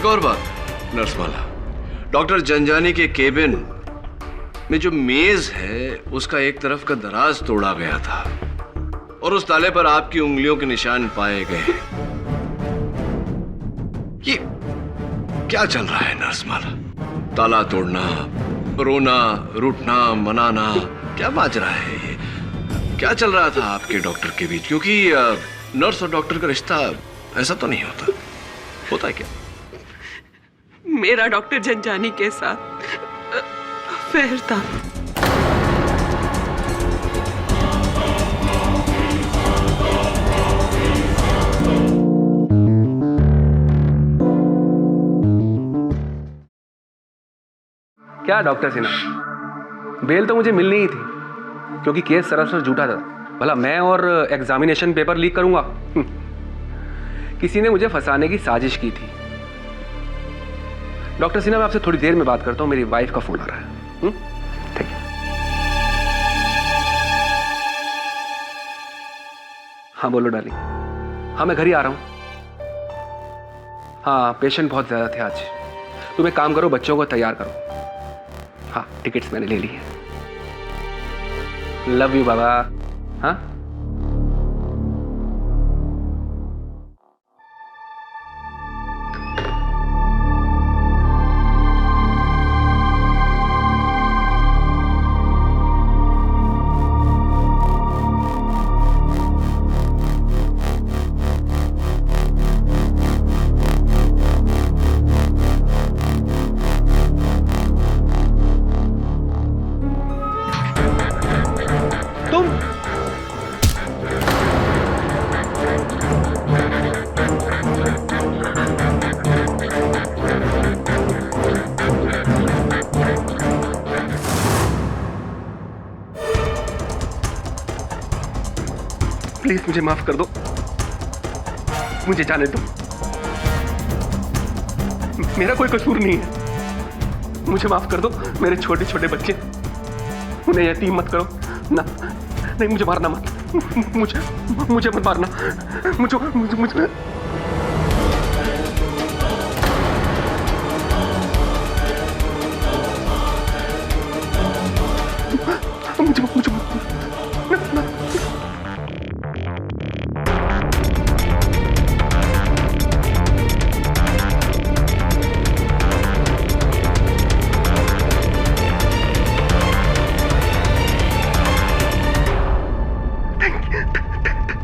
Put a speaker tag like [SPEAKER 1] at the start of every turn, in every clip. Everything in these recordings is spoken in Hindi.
[SPEAKER 1] एक और बात नर्समाला, डॉक्टर जंजानी के केबिन में जो मेज है उसका एक तरफ का दराज तोड़ा गया था और उस ताले पर आपकी उंगलियों के निशान पाए गए। ये क्या चल रहा है नर्समाला? ताला तोड़ना, रोना, रूठना, मनाना, क्या माजरा है ये? क्या चल रहा था आपके डॉक्टर के बीच? क्योंकि नर्स और डॉक्टर का रिश्ता ऐसा तो नहीं होता। होता है क्या?
[SPEAKER 2] मेरा डॉक्टर जंजानी के साथ अफेयर था।
[SPEAKER 3] क्या डॉक्टर सिन्हा, बेल तो मुझे मिलनी ही थी क्योंकि केस सरासर झूठा था। भला मैं और एग्जामिनेशन पेपर लीक करूंगा? किसी ने मुझे फंसाने की साजिश की थी। डॉक्टर सिन्हा, मैं आपसे थोड़ी देर में बात करता हूं, मेरी वाइफ का फोन आ रहा है। ठीक है। हाँ बोलो डार्लिंग। हाँ मैं घर ही आ रहा हूं। हाँ पेशेंट बहुत ज्यादा थे आज। तुम एक काम करो, बच्चों को तैयार करो। हाँ टिकट्स मैंने ले ली है। लव यू बाबा। हाँ प्लीज मुझे माफ कर दो, मुझे जाने दो। मेरा कोई कसूर नहीं है। मुझे माफ कर दो। मेरे छोटे छोटे बच्चे, उन्हें यतीम मत करो ना। नहीं मुझे मारना मत। मुझे मत मारना। मुझे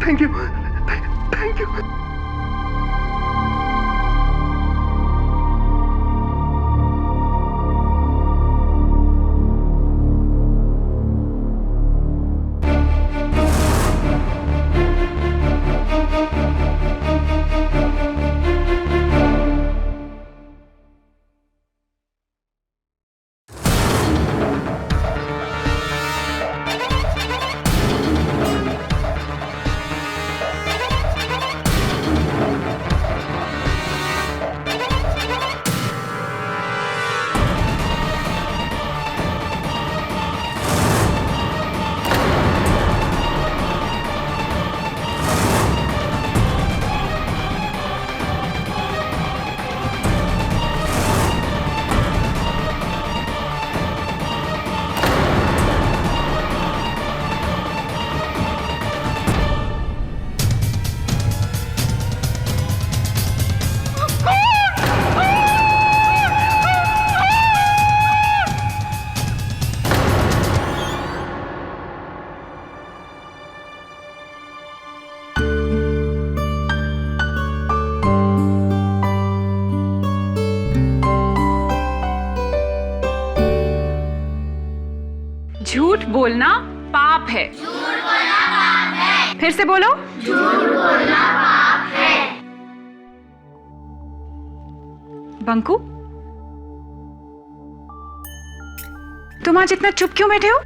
[SPEAKER 3] थैंक यू।
[SPEAKER 4] झूठ बोलना पाप है। झूठ बोलना पाप है। फिर से बोलो। झूठ बोलना पाप है। बंकू, तुम आज इतना चुप क्यों बैठे हो?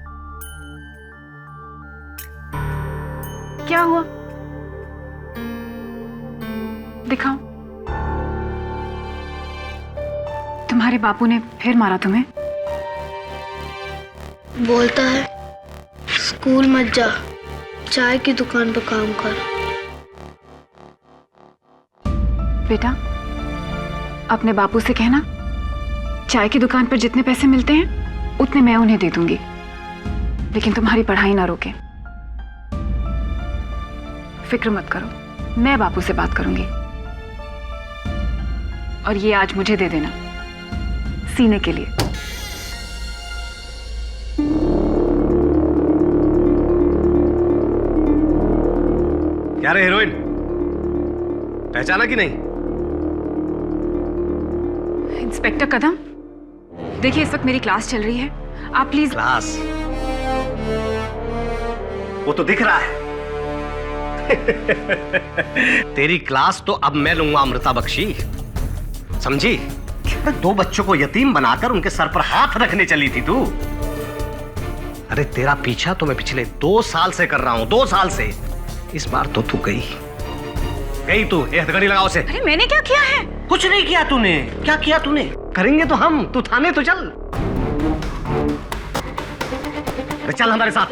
[SPEAKER 4] क्या हुआ? दिखाओ। तुम्हारे बापू ने फिर मारा तुम्हें?
[SPEAKER 5] बोलता है स्कूल मत जा, चाय की दुकान पर काम कर।
[SPEAKER 4] बेटा, अपने बापू से कहना चाय की दुकान पर जितने पैसे मिलते हैं उतने मैं उन्हें दे दूंगी, लेकिन तुम्हारी पढ़ाई ना रोके। फिक्र मत करो, मैं बापू से बात करूंगी। और ये आज मुझे दे देना सीने के लिए।
[SPEAKER 6] क्या रे हीरोइन, पहचाना कि नहीं?
[SPEAKER 4] इंस्पेक्टर कदम, देखिए इस वक्त मेरी क्लास चल रही है, आप प्लीज।
[SPEAKER 6] क्लास? वो तो दिख रहा है। तेरी क्लास तो अब मैं लूंगा अमृता बख्शी, समझी? 2 बच्चों को यतीम बनाकर उनके सर पर हाथ रखने चली थी तू। अरे तेरा पीछा तो मैं पिछले 2 साल से कर रहा हूं, 2 साल से। इस बार तो तू गई तू। हथकड़ी लगाओ से।
[SPEAKER 4] अरे मैंने क्या किया है?
[SPEAKER 6] कुछ नहीं किया तूने। क्या किया तूने? करेंगे तो हम, तू थाने तो चल। अरे चल हमारे साथ।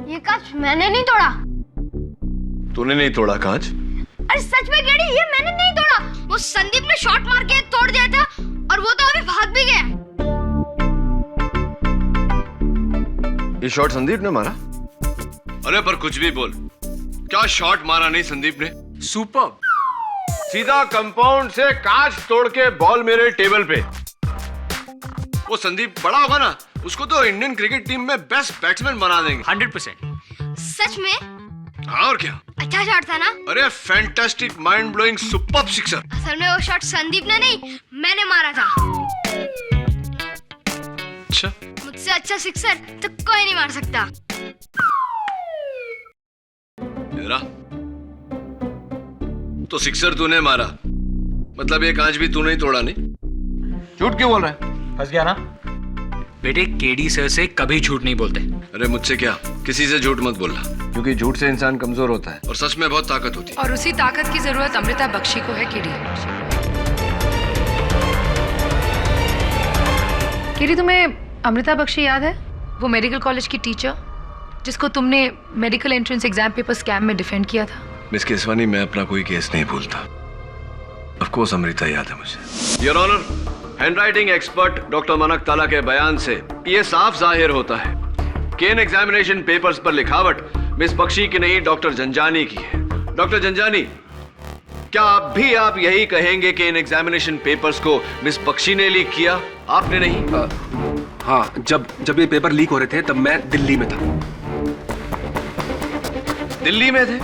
[SPEAKER 5] ये कांच मैंने नहीं तोड़ा।
[SPEAKER 1] तूने नहीं तोड़ा कांच?
[SPEAKER 5] अरे सच में गेडी, ये मैंने नहीं तोड़ा। वो संदीप ने शॉट मार के तोड़ दिया था और वो तो अभी भाग भी गया।
[SPEAKER 1] ये शॉट संदीप ने मारा? अरे पर कुछ भी बोल, क्या शॉट मारा नहीं संदीप ने? सुपर। सीधा कंपाउंड से कांच तोड़ के बॉल मेरे टेबल पे। वो संदीप बड़ा होगा ना, उसको तो इंडियन क्रिकेट टीम में बेस्ट बैट्समैन बना देंगे।
[SPEAKER 6] 100%।
[SPEAKER 5] सच में?
[SPEAKER 1] हाँ और क्या?
[SPEAKER 5] अच्छा शॉट था ना?
[SPEAKER 1] अरे fantastic, mind blowing, superb sixer.
[SPEAKER 5] असल में वो शॉट संदीप ने नहीं, मैंने मारा था।
[SPEAKER 1] अच्छा,
[SPEAKER 5] मुझसे अच्छा सिक्सर तो कोई नहीं मार सकता।
[SPEAKER 1] मेरा तो सिक्सर तूने मारा, मतलब ये कांच भी तूने ही तोड़ा नहीं? झूठ क्यों बोल रहा है?
[SPEAKER 6] फंस गया ना?
[SPEAKER 7] बेटे केडी सर से कभी झूठ नहीं बोलते।
[SPEAKER 1] अरे मुझसे क्या, किसी से झूठ मत बोलना, क्योंकि झूठ से इंसान कमजोर होता है और सच में बहुत ताकत होती है।
[SPEAKER 8] और उसी ताकत की जरूरत अमृता बख्शी को है केडी। केडी, तुम्हें अमृता बख्शी याद है? वो मेडिकल कॉलेज की टीचर जिसको तुमने medical entrance exam paper scam में डिफेंड किया था।
[SPEAKER 1] मिस केसवानी, मैं अपना कोई केस नहीं भूलता। ऑफ कोर्स अमृता याद है मुझे। Your honour, handwriting expert doctor मनक ताला के बयान से यह साफ जाहिर होता है कि इन एग्जामिनेशन पेपर्स पर लिखावट मिस बख्शी की नहीं, डॉक्टर जंजानी की है। डॉक्टर जंजानी, क्या आप यही कहेंगे कि इन एग्जामिनेशन पेपर्स को मिस बख्शी ने लीक किया, आपने नहीं?
[SPEAKER 3] हाँ, जब ये पेपर लीक हो रहे थे तब मैं दिल्ली में था।
[SPEAKER 1] दिल्ली में थे?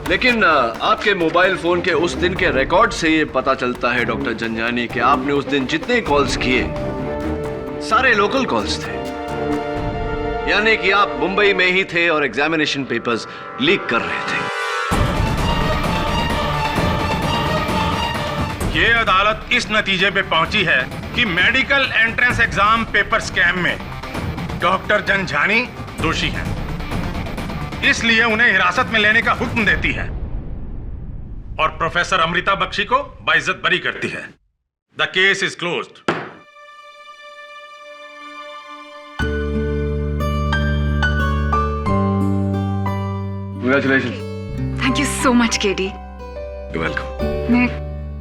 [SPEAKER 1] लेकिन आपके मोबाइल फोन के उस दिन के रिकॉर्ड से ये पता चलता है डॉक्टर जंजानी कि आपने उस दिन जितने कॉल्स किए सारे लोकल कॉल्स थे, यानी कि आप मुंबई में ही थे और एग्जामिनेशन पेपर्स लीक कर रहे थे।
[SPEAKER 9] ये अदालत इस नतीजे पे पहुंची है कि medical entrance exam paper scam में डॉक्टर जंजानी दोषी हैं, इसलिए उन्हें हिरासत में लेने का हुक्म देती है और प्रोफेसर अमृता बख्शी को बाइज्जत बरी करती है। The case is closed.
[SPEAKER 1] Congratulations.
[SPEAKER 4] Thank you so much KD.
[SPEAKER 1] You're welcome.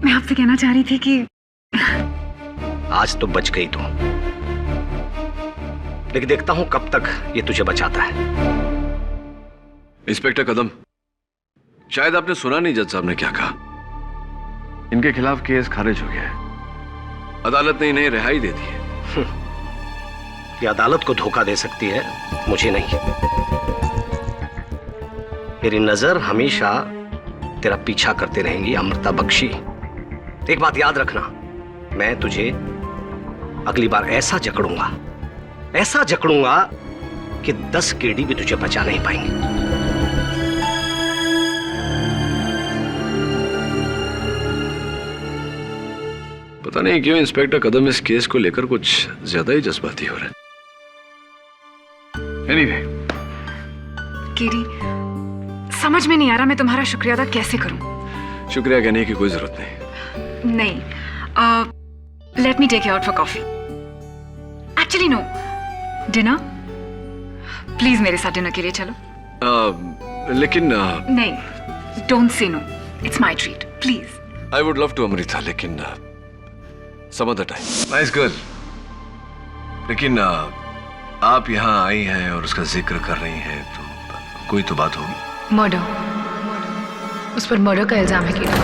[SPEAKER 4] मैं आपसे कहना चाह रही थी कि
[SPEAKER 6] आज तो बच गई तुम, लेकिन देखता हूं कब तक ये तुझे बचाता है।
[SPEAKER 1] इंस्पेक्टर कदम, शायद आपने सुना नहीं जज साहब ने क्या कहा। इनके खिलाफ केस खारिज हो गया है, अदालत ने इन्हें रिहाई दे दी है।
[SPEAKER 6] ये अदालत को धोखा दे सकती है, मुझे नहीं। मेरी नजर हमेशा तेरा पीछा करते रहेंगी अमृता बख्शी। एक बात याद रखना, मैं तुझे अगली बार ऐसा जकड़ूंगा कि 10 केडी भी तुझे बचा नहीं पाएंगे।
[SPEAKER 1] पता नहीं क्यों इंस्पेक्टर कदम इस केस को लेकर कुछ ज्यादा ही जज्बाती हो रहे हैं। Anyway,
[SPEAKER 4] केडी, समझ में नहीं आ रहा मैं तुम्हारा शुक्रिया अदा कैसे करूं।
[SPEAKER 1] शुक्रिया कहने की कोई जरूरत नहीं।
[SPEAKER 4] नहीं, let me take you out for coffee. Actually no, dinner. Please मेरे साथ डिनर के लिए चलो.
[SPEAKER 1] लेकिन
[SPEAKER 4] नहीं, don't say no. It's my treat, please.
[SPEAKER 1] I would love to Amrita, लेकिन some other time. Nice girl. लेकिन आप यहाँ आई हैं और उसका जिक्र कर रही हैं, तो कोई तो बात होगी.
[SPEAKER 8] मर्डर. उस पर मर्डर का इल्जाम है कीड़ा,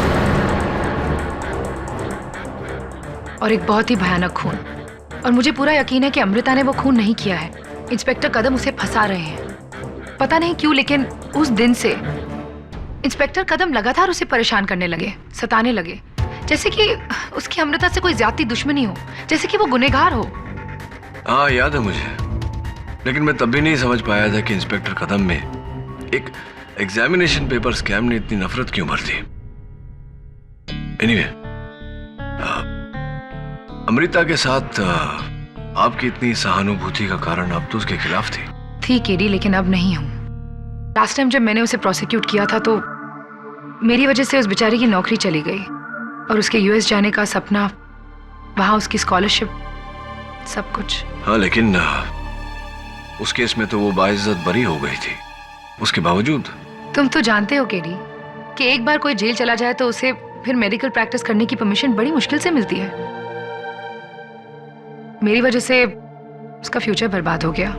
[SPEAKER 8] और एक बहुत ही भयानक खून. और मुझे पूरा यकीन है कि अमृता ने वो खून नहीं किया है. इंस्पेक्टर कदम उसे फंसा रहे हैं. पता नहीं क्यों, लेकिन उस दिन से इंस्पेक्टर कदम लगातार उसे परेशान करने लगे, सताने लगे, जैसे कि उसकी अमृता से कोई ज्यादा दुश्मनी हो, जैसे कि वो गुनहगार हो.
[SPEAKER 1] हाँ, याद है मुझे. लेकिन मैं तब भी नहीं समझ पाया था कि इंस्पेक्टर कदम में एक एग्जामिनेशन पेपर स्कैम ने इतनी नफरत क्यों भर दी. एनीवे, अमृता के साथ आपकी इतनी सहानुभूति का कारण अब तो उसके खिलाफ थी
[SPEAKER 8] केडी, लेकिन अब नहीं हूं. लास्ट टाइम जब मैंने उसे प्रोसिक्यूट किया था तो मेरी वजह से उस बेचारी की नौकरी चली गई, और उसके यूएस जाने का सपना, वहां उसकी स्कॉलरशिप, सब कुछ.
[SPEAKER 1] हाँ, लेकिन उस केस में तो वो बाइज्जत बरी हो गई थी. उसके बावजूद
[SPEAKER 8] तुम तो जानते हो केडी कि एक बार कोई जेल चला जाए तो उसे फिर मेडिकल प्रैक्टिस करने की परमिशन बड़ी मुश्किल से मिलती है. मेरी वजह से उसका फ्यूचर बर्बाद हो गया.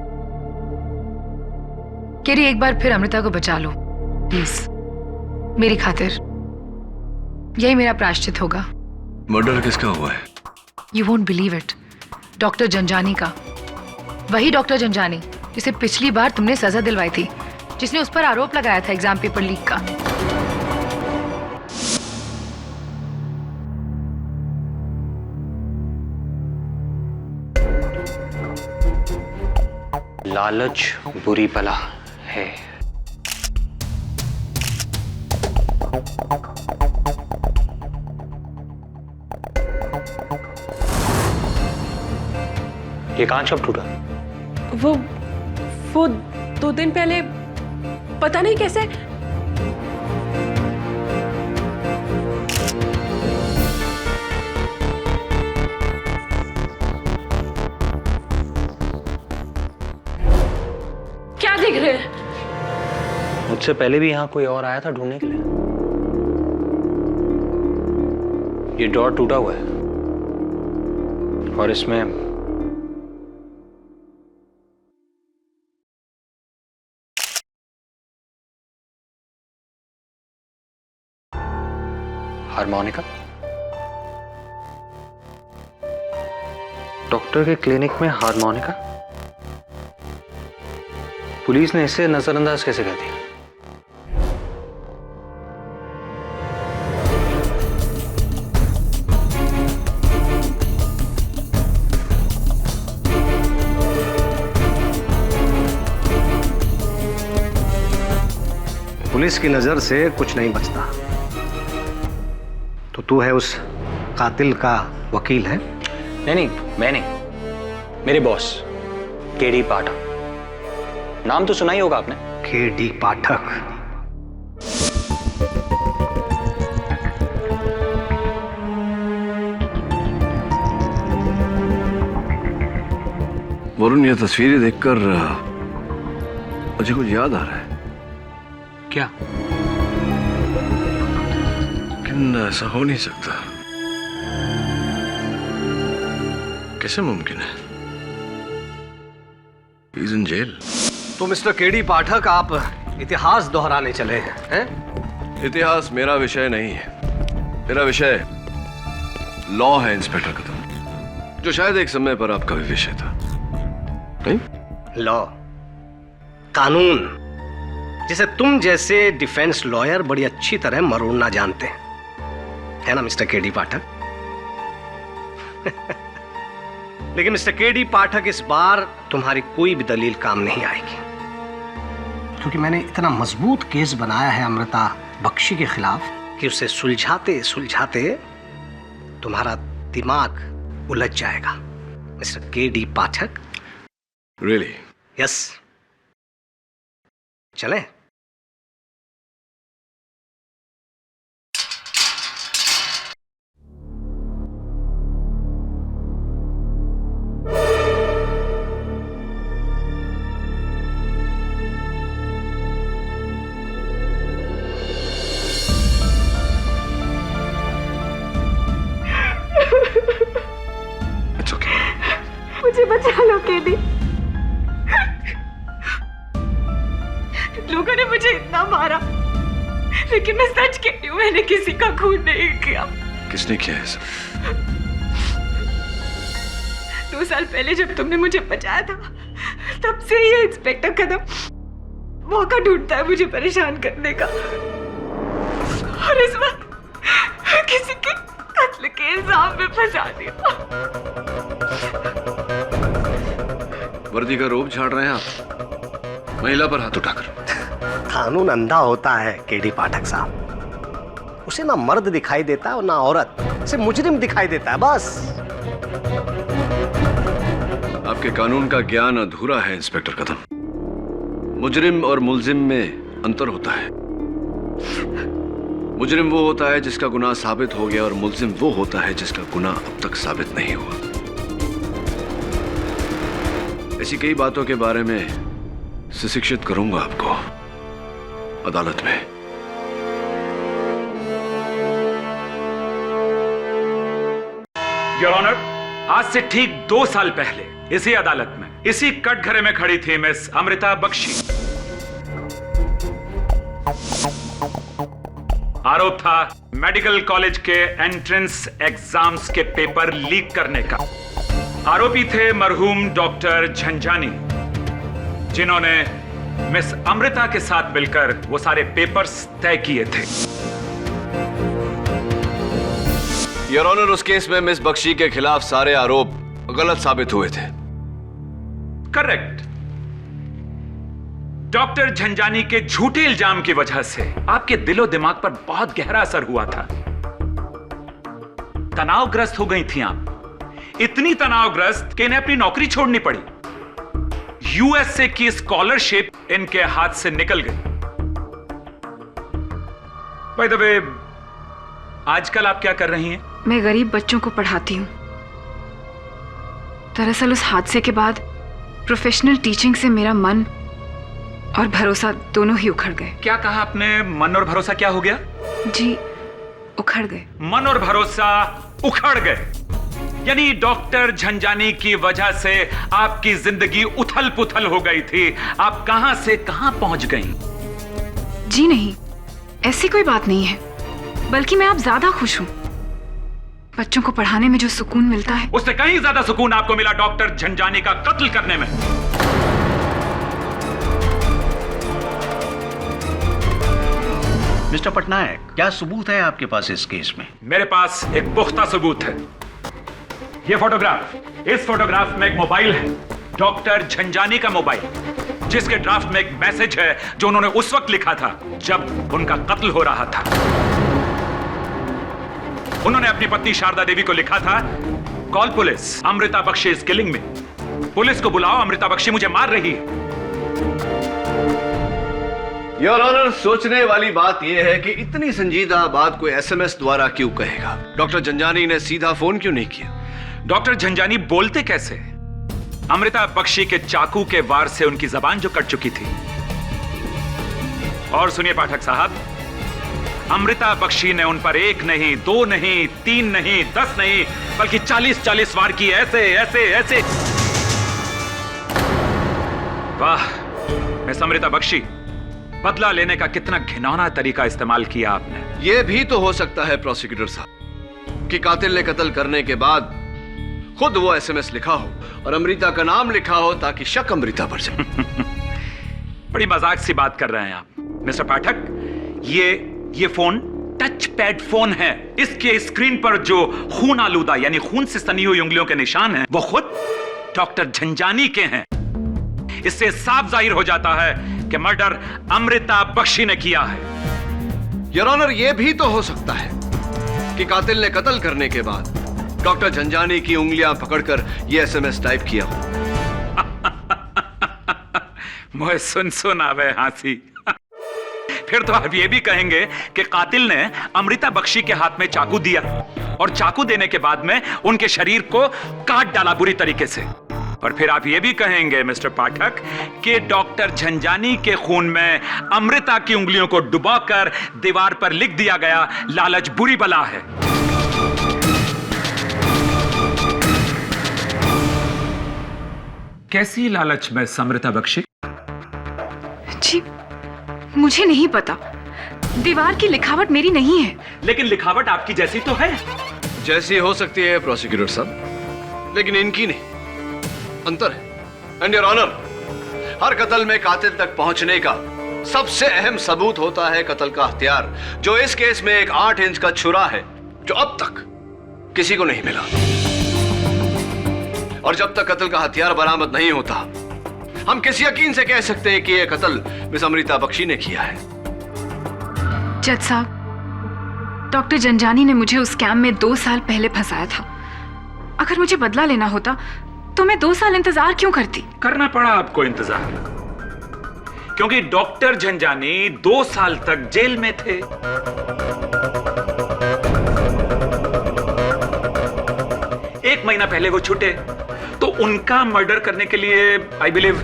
[SPEAKER 8] केडी, एक बार फिर अमृता को बचा लो प्लीज, मेरी खातिर. यही मेरा प्रायश्चित होगा.
[SPEAKER 1] मर्डर किसका हुआ है?
[SPEAKER 8] You won't believe it. Doctor Janjani का. वही डॉक्टर जंजानी जिसे पिछली बार तुमने सजा दिलवाई थी, जिसने उस पर आरोप लगाया था एग्जाम पेपर लीक का.
[SPEAKER 7] लालच बुरी बला है. ये कांच कब टूटा?
[SPEAKER 2] वो 2 दिन पहले, पता नहीं कैसे. क्या देख रहे हैं?
[SPEAKER 7] मुझसे पहले भी यहाँ कोई और आया था ढूंढने के लिए. ये डोर टूटा हुआ है और इसमें हारमोनिका. डॉक्टर के क्लिनिक में हारमोनिका. पुलिस ने इसे नजरअंदाज कैसे कर दिया?
[SPEAKER 6] पुलिस की नजर से कुछ नहीं बचता. तो तू है उस कातिल का वकील है?
[SPEAKER 7] नहीं, मैं नहीं. मेरे बॉस केडी पाठक. नाम तो सुना ही होगा आपने.
[SPEAKER 6] केडी पाठक.
[SPEAKER 1] वरुण, ये तस्वीरें देखकर मुझे कुछ याद आ रहा है.
[SPEAKER 7] क्या?
[SPEAKER 1] लेकिन ऐसा हो नहीं सकता. कैसे मुमकिन है? He's in jail.
[SPEAKER 6] तो मिस्टर केडी पाठक, आप इतिहास दोहराने चले हैं?
[SPEAKER 1] इतिहास मेरा विषय नहीं है. मेरा विषय लॉ है इंस्पेक्टर कदम, जो शायद एक समय पर आपका भी विषय था. नहीं?
[SPEAKER 6] लॉ, कानून, जिसे तुम जैसे डिफेंस लॉयर बड़ी अच्छी तरह मरोड़ना जानते हैं, है ना मिस्टर केडी पाठक? लेकिन मिस्टर केडी पाठक, इस बार तुम्हारी कोई भी दलील काम नहीं आएगी, क्योंकि मैंने इतना मजबूत केस बनाया है अमृता बख्शी के खिलाफ कि उसे सुलझाते सुलझाते तुम्हारा दिमाग उलझ जाएगा मिस्टर केडी पाठक.
[SPEAKER 1] Really?
[SPEAKER 6] यस. चलें?
[SPEAKER 2] बचा लो केडी। लोगों ने मुझे इतना मारा, लेकिन मैं सच कहती हूँ, मैंने किसी का खून नहीं किया।
[SPEAKER 1] किसने किया है सब?
[SPEAKER 2] 2 साल पहले जब तुमने मुझे बचाया था, तब से ये इंस्पेक्टर कदम मौका ढूंढता है मुझे परेशान करने का, और इस वक्त किसी के कत्ल के इल्जाम में फंसा दिया।
[SPEAKER 1] वर्दी का रोब झाड़ रहे हैं आप, महिला पर हाथ उठाकर।
[SPEAKER 6] कानून अंधा होता है केडी पाठक साहब, उसे ना मर्द दिखाई देता है और ना औरत, उसे मुजरिम दिखाई देता है बस।
[SPEAKER 1] आपके कानून का ज्ञान अधूरा है इंस्पेक्टर कदम। मुजरिम और मुल्जिम में अंतर होता है। मुजरिम वो होता है जिसका गुनाह साबित हो गया, और मुल्जिम वो होता है जिसका गुनाह अब तक साबित नहीं हुआ। ऐसी कई बातों के बारे में शिक्षित करूंगा आपको अदालत में।
[SPEAKER 10] योर ऑनर, आज से ठीक 2 साल पहले इसी अदालत में, इसी कटघरे में खड़ी थी मिस अमृता बख्शी। आरोप था मेडिकल कॉलेज के एंट्रेंस एग्जाम्स के पेपर लीक करने का। आरोपी थे मरहूम डॉक्टर झंझानी, जिन्होंने मिस अमृता के साथ मिलकर वो सारे पेपर्स तय किए थे।
[SPEAKER 1] योर ऑनर, उस केस में मिस बख्शी के खिलाफ सारे आरोप गलत साबित हुए थे।
[SPEAKER 10] करेक्ट। डॉक्टर झंझानी के झूठे इल्जाम की वजह से आपके दिलो दिमाग पर बहुत गहरा असर हुआ था। तनावग्रस्त हो गई थी आप, इतनी तनावग्रस्त कि इन्हें अपनी नौकरी छोड़नी पड़ी। यूएसए की स्कॉलरशिप इनके हाथ से निकल गई। बाय द वे, आजकल आप क्या कर रही हैं?
[SPEAKER 4] मैं गरीब बच्चों को पढ़ाती हूँ। दरअसल उस हादसे के बाद प्रोफेशनल टीचिंग से मेरा मन और भरोसा दोनों ही उखड़ गए।
[SPEAKER 10] क्या कहा आपने? मन और भरोसा क्या हो गया?
[SPEAKER 4] जी, उखड़ गए।
[SPEAKER 10] मन और भरोसा उखड़ गए, यानी डॉक्टर झंझानी की वजह से आपकी जिंदगी उथल पुथल हो गई थी। आप कहां से कहां पहुंच गई?
[SPEAKER 4] जी नहीं, ऐसी कोई बात नहीं है, बल्कि मैं अब ज्यादा खुश हूं। बच्चों को पढ़ाने में जो सुकून मिलता है,
[SPEAKER 10] उससे कहीं ज्यादा सुकून आपको मिला डॉक्टर झंझानी का कत्ल करने में।
[SPEAKER 11] मिस्टर पटनायक, क्या सबूत है आपके पास इस केस में?
[SPEAKER 10] मेरे पास एक पुख्ता सबूत है। ये फोटोग्राफ, इस फोटोग्राफ में एक मोबाइल है, डॉक्टर झंझानी का मोबाइल, जिसके ड्राफ्ट में एक मैसेज है जो उन्होंने उस वक्त लिखा था जब उनका कत्ल हो रहा था। उन्होंने अपनी पत्नी शारदा देवी को लिखा था, call police, Amrita Bakshi is killing me. Police को बुलाओ, अमृता बख्शी मुझे मार रही है।
[SPEAKER 1] योर ऑनर, सोचने वाली बात यह है कि इतनी संजीदा बात कोई एसएमएस द्वारा क्यों कहेगा? डॉक्टर झंझानी ने सीधा फोन क्यों नहीं किया?
[SPEAKER 10] डॉक्टर झंझानी बोलते कैसे? अमृता बख्शी के चाकू के वार से उनकी जबान जो कट चुकी थी। और सुनिए पाठक साहब, अमृता बख्शी ने उन पर 1 नहीं, 2 नहीं, 3 नहीं, 10 नहीं, बल्कि 40-40 वार की। ऐसे ऐसे ऐसे। वाह मिस अमृता बख्शी, बदला लेने का कितना घिनौना तरीका इस्तेमाल किया आपने।
[SPEAKER 1] यह भी तो हो सकता है प्रोसिक्यूटर साहब कि कातिल ने कत्ल करने के बाद खुद वो एसएमएस लिखा हो और अमृता का नाम लिखा हो ताकि शक अमृता पर जाए।
[SPEAKER 10] बड़ी मजाक सी बात कर रहे हैं आप मिस्टर पाठक। ये फोन टच पैड फोन है। इसके स्क्रीन पर जो खून आलूदा यानी खून से सनी हुई उंगलियों के निशान हैं, वो खुद डॉक्टर झंझानी के हैं। इससे साफ जाहिर हो जाता है कि मर्डर अमृता बख्शी ने किया है।
[SPEAKER 1] योर ऑनर, यह भी तो हो सकता है कि कातिल ने कत्ल करने के बाद डॉक्टर झंझानी की उंगलियां पकड़कर यह एसएमएस टाइप किया हो।
[SPEAKER 10] मुझे सुन आवे हंसी। फिर तो आप ये भी कहेंगे कि कातिल ने अमृता बख्शी के हाथ में चाकू दिया और चाकू देने के बाद में उनके शरीर को काट डाला बुरी तरीके से। और फिर आप ये भी कहेंगे मिस्टर पाठक कि डॉक्टर झंझानी के खून में अमृता की उंगलियों को डुबाकर दीवार पर लिख दिया गया, लालच बुरी बला है। कैसी लालच में अमृता बख्शी?
[SPEAKER 4] जी मुझे नहीं पता, दीवार की लिखावट मेरी नहीं है।
[SPEAKER 10] लेकिन लिखावट आपकी जैसी तो है।
[SPEAKER 1] जैसी हो सकती है प्रोसिक्यूटर साहब, लेकिन इनकी नहीं, अंतर है। एंड योर ऑनर, हर कत्ल में कातिल तक पहुंचने का सबसे अहम सबूत होता है कत्ल का हथियार, जो इस केस में एक 8 इंच का छुरा है, जो अब तक किसी को नहीं मिला। और जब तक कत्ल का हथियार बरामद नहीं होता, हम किस यकीन से कह सकते हैं कि यह कत्ल मिस अमृता बख्शी ने किया है?
[SPEAKER 4] जज साहब, डॉक्टर जंजानी ने मुझे उस स्कैम में 2 साल पहले फंसाया था। अगर मुझे बदला लेना होता तो मैं 2 साल इंतजार क्यों करती?
[SPEAKER 10] करना पड़ा आपको इंतजार, क्योंकि डॉक्टर जंजानी 2 साल तक जेल में थे। एक महीना पहले वो छूटे, तो उनका मर्डर करने के लिए आई बिलीव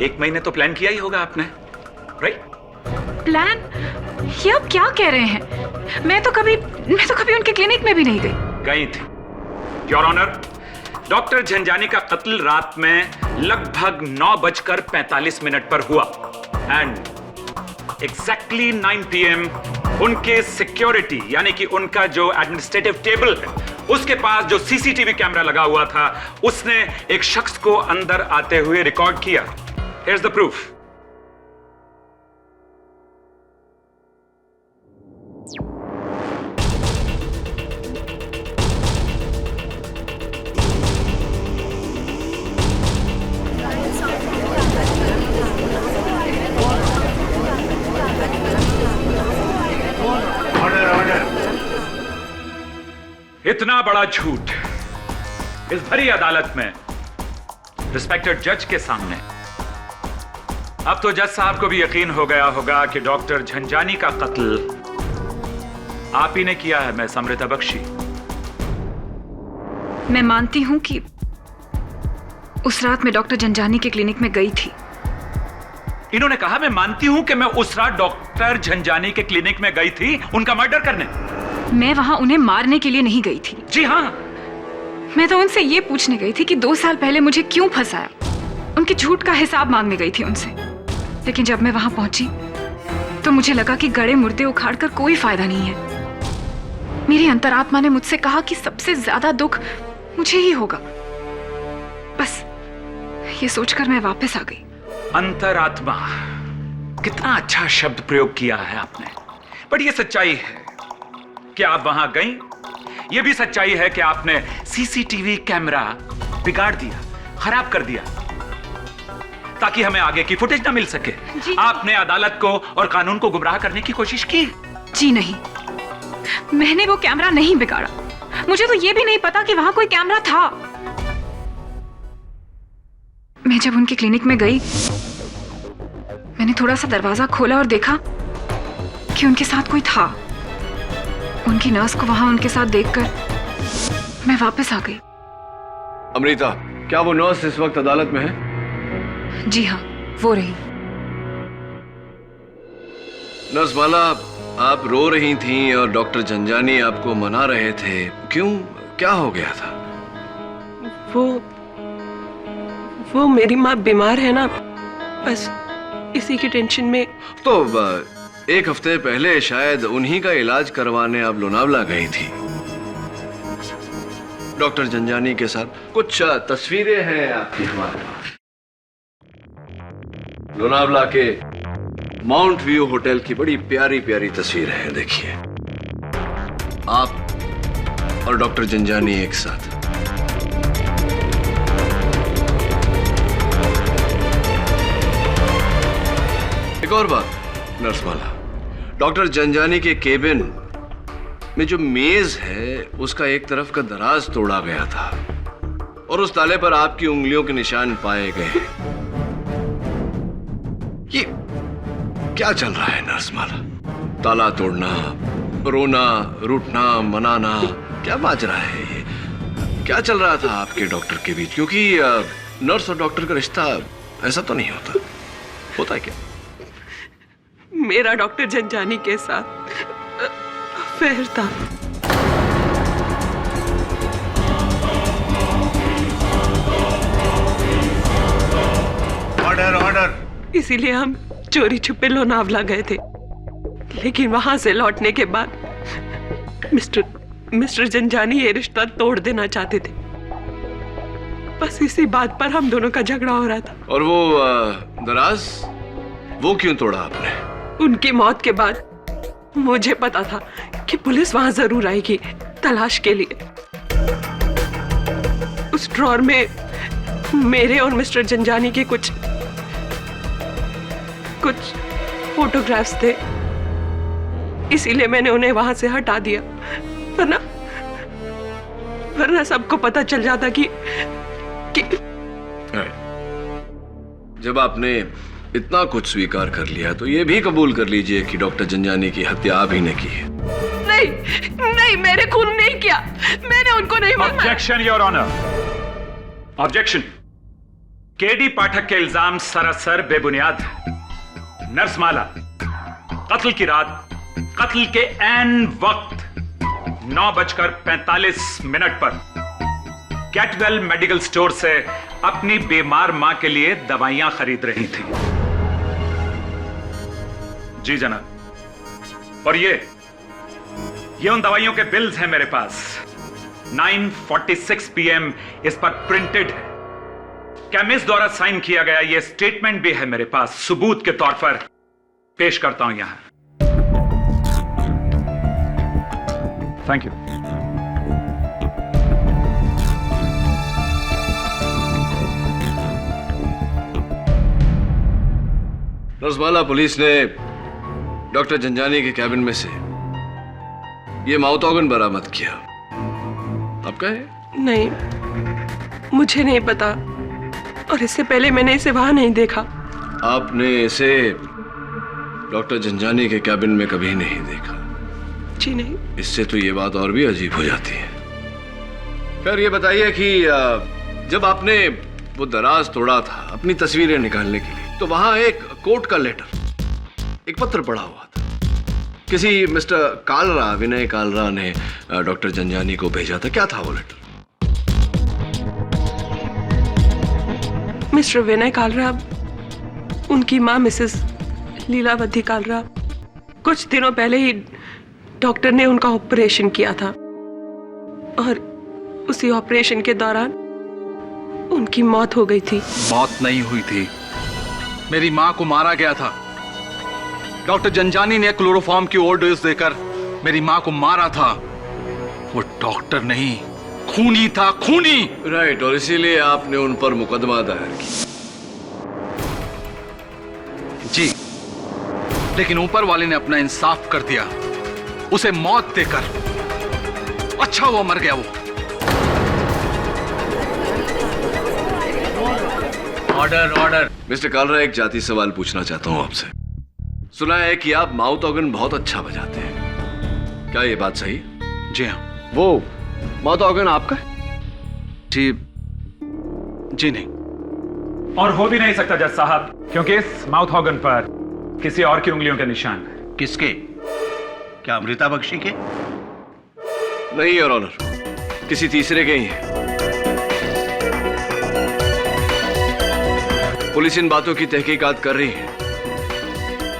[SPEAKER 10] 1 महीने तो प्लान किया ही होगा आपने, राइट?
[SPEAKER 4] प्लान? ये आप क्या कह रहे हैं? मैं तो कभी उनके क्लिनिक में भी नहीं
[SPEAKER 10] गई थी। योर ऑनर, डॉक्टर झंझानी का कत्ल रात में लगभग 9:45 पर हुआ एंड एग्जैक्टली 9 PM उनके सिक्योरिटी यानी कि उनका जो एडमिनिस्ट्रेटिव टेबल है उसके पास जो सीसीटीवी कैमरा लगा हुआ था, उसने एक शख्स को अंदर आते हुए रिकॉर्ड किया। Here's the proof. इतना बड़ा झूठ इस भरी अदालत में, रिस्पेक्टेड जज के सामने। अब तो जज साहब को भी यकीन हो गया होगा कि डॉक्टर झंझानी का कत्ल आप ही ने किया है मिस अमृता बख्शी।
[SPEAKER 4] मैं मानती हूं कि उस रात मैं डॉक्टर झंझानी के क्लिनिक में गई थी।
[SPEAKER 10] इन्होंने कहा मैं मानती हूं कि मैं उस रात डॉक्टर झंझानी के क्लिनिक में गई थी उनका मर्डर करने।
[SPEAKER 4] मैं वहां उन्हें मारने के लिए नहीं गई थी।
[SPEAKER 10] जी हाँ,
[SPEAKER 4] मैं तो उनसे ये पूछने गई थी कि 2 साल पहले मुझे क्यों फंसाया। उनके झूठ का हिसाब मांगने गई थी उनसे। लेकिन जब मैं वहां पहुंची तो मुझे लगा कि गड़े मुर्दे उखाड़कर कोई फायदा नहीं है। मेरी अंतरात्मा ने मुझसे कहा कि सबसे ज्यादा दुख मुझे ही होगा। बस ये सोचकर मैं वापस आ गई।
[SPEAKER 10] अंतरात्मा, कितना अच्छा शब्द प्रयोग किया है आपने। बट ये सच्चाई है कि आप वहां गई। यह भी सच्चाई है कि आपने सीसीटीवी कैमरा बिगाड़ दिया, खराब कर दिया ताकि हमें आगे की फुटेज ना मिल सके। आपने अदालत को और कानून को गुमराह करने की कोशिश की।
[SPEAKER 4] जी नहीं, मैंने वो कैमरा नहीं बिगाड़ा। मुझे तो यह भी नहीं पता कि वहां कोई कैमरा था। मैं जब उनके क्लिनिक में गई, मैंने थोड़ा सा दरवाजा खोला और देखा कि उनके साथ कोई था। उनकी नर्स को वहां उनके साथ देखकर मैं वापस आ गई।
[SPEAKER 1] अमृता, क्या वो नर्स इस वक्त अदालत में है?
[SPEAKER 4] जी हाँ, वो रही।
[SPEAKER 1] नर्स माला, आप रो रही थीं और डॉक्टर झंझानी आपको मना रहे थे। क्यों, क्या हो गया था?
[SPEAKER 12] वो मेरी माँ बीमार है ना, बस इसी की टेंशन में।
[SPEAKER 1] तो 1 हफ्ते पहले शायद उन्हीं का इलाज करवाने आप लोनावला गई थी डॉक्टर झंझानी के साथ। कुछ तस्वीरें हैं आपकी हमारे पास। लोनावला के माउंट व्यू होटल की बड़ी प्यारी प्यारी तस्वीर है। देखिए, आप और डॉक्टर झंझानी एक साथ। एक और बात नर्स माला, डॉक्टर झंझानी के केबिन में जो मेज है उसका एक तरफ का दराज तोड़ा गया था और उस ताले पर आपकी उंगलियों के निशान पाए गए। ये क्या चल रहा है नर्स माला? ताला तोड़ना, रोना, रूठना, मनाना, क्या माजरा है ये? क्या चल रहा था आपके डॉक्टर के बीच? क्योंकि नर्स और डॉक्टर का रिश्ता ऐसा तो नहीं होता है क्या?
[SPEAKER 12] मेरा डॉक्टर झंझानी के साथ अफेयर था। इसीलिए हम चोरी छुपे लोनावला गए थे। लेकिन वहां से लौटने के बाद मिस्टर जंजानी ये रिश्ता तोड़ देना चाहते थे। बस इसी बात पर हम दोनों का झगड़ा हो रहा था।
[SPEAKER 1] और वो दराज, वो क्यों तोड़ा आपने?
[SPEAKER 12] उनकी मौत के बाद मुझे पता था कि पुलिस वहां जरूर आएगी तलाश के लिए। उस ड्रॉर में मेरे और मिस्टर जंजानी के कुछ फोटोग्राफ्स थे, इसीलिए मैंने उन्हें वहां से हटा दिया। वरना सबको पता चल जाता कि
[SPEAKER 1] जब आपने इतना कुछ स्वीकार कर लिया तो ये भी कबूल कर लीजिए कि डॉक्टर जंजानी की हत्या आप ही ने की है।
[SPEAKER 12] नहीं, मेरे खून नहीं किया, मैंने उनको नहीं मारा।
[SPEAKER 10] Objection your honour, objection. KD Pathak के इल्जाम सरासर बेबुनियाद है। नर्स माला कत्ल की रात, कत्ल के ऐन वक्त 9:45 पर कैटवेल मेडिकल स्टोर से अपनी बीमार मां के लिए दवाइयां खरीद रही थी। जी जनाब। और ये उन दवाइयों के बिल्स हैं मेरे पास। 9:46 PM इस पर प्रिंटेड है। केमिस्ट द्वारा साइन किया गया ये स्टेटमेंट भी है मेरे पास, सबूत के तौर पर पेश करता हूं यहां। Thank you.
[SPEAKER 1] नर्समाला, पुलिस ने डॉक्टर जंजानी के कैबिन में से ये माउथ ऑर्गन बरामद किया। आपका है?
[SPEAKER 12] नहीं, मुझे नहीं पता, और इससे पहले मैंने इसे वहां नहीं देखा।
[SPEAKER 1] आपने इसे डॉक्टर जंजानी के कैबिन में कभी नहीं देखा?
[SPEAKER 12] जी नहीं।
[SPEAKER 1] इससे तो ये बात और भी अजीब हो जाती है। खैर, ये बताइए कि जब आपने वो दराज तोड़ा था अपनी तस्वीरें निकालने के लिए, तो वहां एक कोर्ट का लेटर, एक पत्र पड़ा हुआ था। किसी मिस्टर कालरा, विनय कालरा ने डॉक्टर जंजानी को भेजा था। क्या था वो लेटर?
[SPEAKER 12] मिस्टर विनय कालरा, उनकी मां मिसेस लीलावती कालरा, कुछ दिनों पहले ही डॉक्टर ने उनका ऑपरेशन किया था, और उसी ऑपरेशन के दौरान उनकी मौत हो गई थी।
[SPEAKER 13] मौत नहीं हुई थी, मेरी मां को मारा गया था। डॉक्टर जंजानी ने क्लोरोफॉर्म की ओवरडोज देकर मेरी मां को मारा था। वो डॉक्टर नहीं, खूनी था, खूनी।
[SPEAKER 1] राइट, और इसीलिए आपने उन पर मुकदमा दायर किया।
[SPEAKER 13] जी, लेकिन ऊपर वाले ने अपना इंसाफ कर दिया, उसे मौत देकर। अच्छा वो मर गया। वो
[SPEAKER 1] ऑर्डर। मिस्टर कालरा, एक जाती सवाल पूछना चाहता हूं आपसे। सुना है कि आप माउथ ऑर्गन बहुत अच्छा बजाते हैं, क्या ये बात सही?
[SPEAKER 13] जी हाँ।
[SPEAKER 1] वो माउथ ऑर्गन आपका है?
[SPEAKER 13] जी नहीं।
[SPEAKER 10] और हो भी नहीं सकता जज साहब, क्योंकि इस माउथ ऑर्गन पर किसी और की उंगलियों के निशान है।
[SPEAKER 11] किसके? क्या अमृता बख्शी के?
[SPEAKER 1] नहीं योर ऑनर, किसी तीसरे के ही है। पुलिस इन बातों की तहकीकात कर रही है